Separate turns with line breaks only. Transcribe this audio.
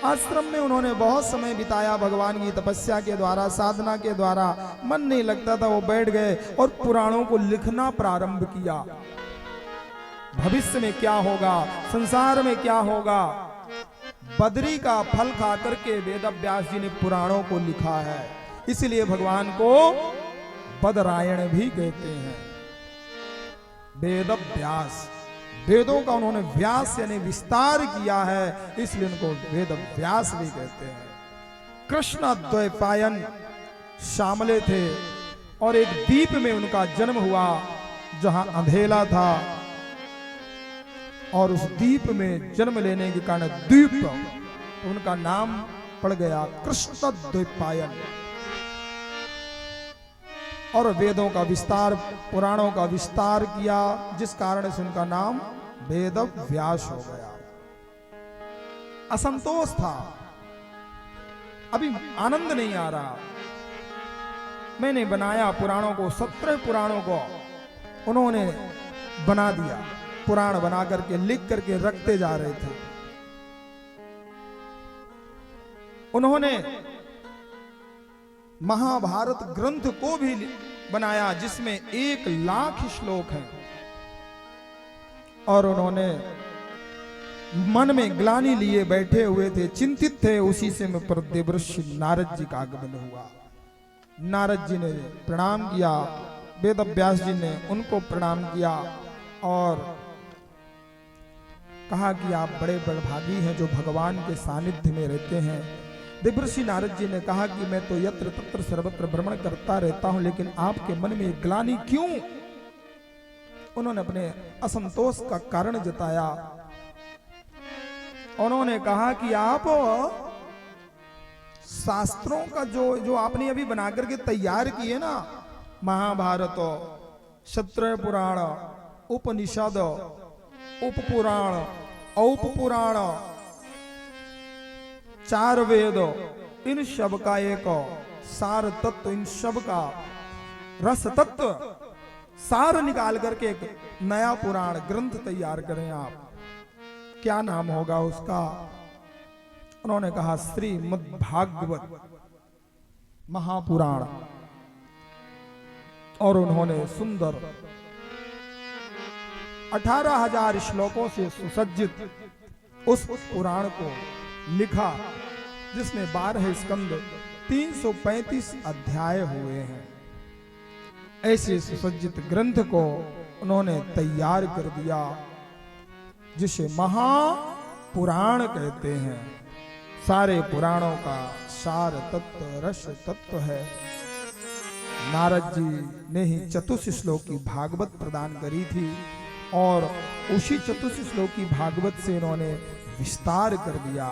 आश्रम में उन्होंने बहुत समय बिताया, भगवान की तपस्या के द्वारा, साधना के द्वारा। मन नहीं लगता था, वो बैठ गए और पुराणों को लिखना प्रारंभ किया। भविष्य में क्या होगा, संसार में क्या होगा, बद्री का फल खा करके वेद व्यास जी ने पुराणों को लिखा है। इसलिए भगवान को बदरायण भी कहते हैं। वेद व्यास, वेदों का उन्होंने व्यास यानी विस्तार किया है, इसलिए उनको वेद व्यास भी कहते हैं। कृष्ण द्वैपायन श्यामले थे और एक द्वीप में उनका जन्म हुआ जहां अंधेला था, और उस द्वीप में जन्म लेने के कारण द्वीप उनका नाम पड़ गया कृष्ण द्वैपायन। और वेदों का विस्तार, पुराणों का विस्तार किया, जिस कारण से उनका नाम वेद व्यास हो गया। असंतोष था, अभी आनंद नहीं आ रहा। मैंने बनाया पुराणों को, 17 पुराणों को उन्होंने बना दिया, पुराण बना करके लिख करके रखते जा रहे थे। उन्होंने महाभारत ग्रंथ को भी बनाया जिसमें 1 लाख श्लोक हैं, और उन्होंने मन में ग्लानि लिए बैठे हुए थे, चिंतित थे। उसी से में पर देवर्षि नारद जी का आगमन हुआ। नारद जी ने प्रणाम किया, वेद व्यास जी ने उनको प्रणाम किया और कहा कि आप बड़े बड़भागी हैं जो भगवान के सानिध्य में रहते हैं। देवर्षि नारद जी ने कहा कि मैं तो यत्र तत्र सर्वत्र भ्रमण करता रहता हूं, लेकिन आपके मन में ग्लानि क्यों? उन्होंने अपने असंतोष का कारण जताया। उन्होंने कहा कि आप शास्त्रों का जो आपने अभी बना करके तैयार किए ना, महाभारत, 17 पुराण, उपनिषद, उपपुराण, औपपुराण, 4 वेद, इन सब का एक सार तत्व, इन सब का रस तत्व सार निकाल करके एक नया पुराण ग्रंथ तैयार करें आप। क्या नाम होगा उसका? उन्होंने कहा श्रीमद्भागवत महापुराण। और उन्होंने सुंदर 18,000 श्लोकों से सुसज्जित उस पुराण को लिखा, जिसमें 12 स्कंद, 335 अध्याय हुए हैं। ऐसे सुसज्जित ग्रंथ को उन्होंने तैयार कर दिया, जिसे महापुराण कहते हैं। सारे पुराणों का सार तत्व, रस तत्व है। नारद जी ने ही चतुर्थ श्लोक की भागवत प्रदान करी थी, और उसी चतुर्थ श्लोक की भागवत से इन्होंने विस्तार कर दिया।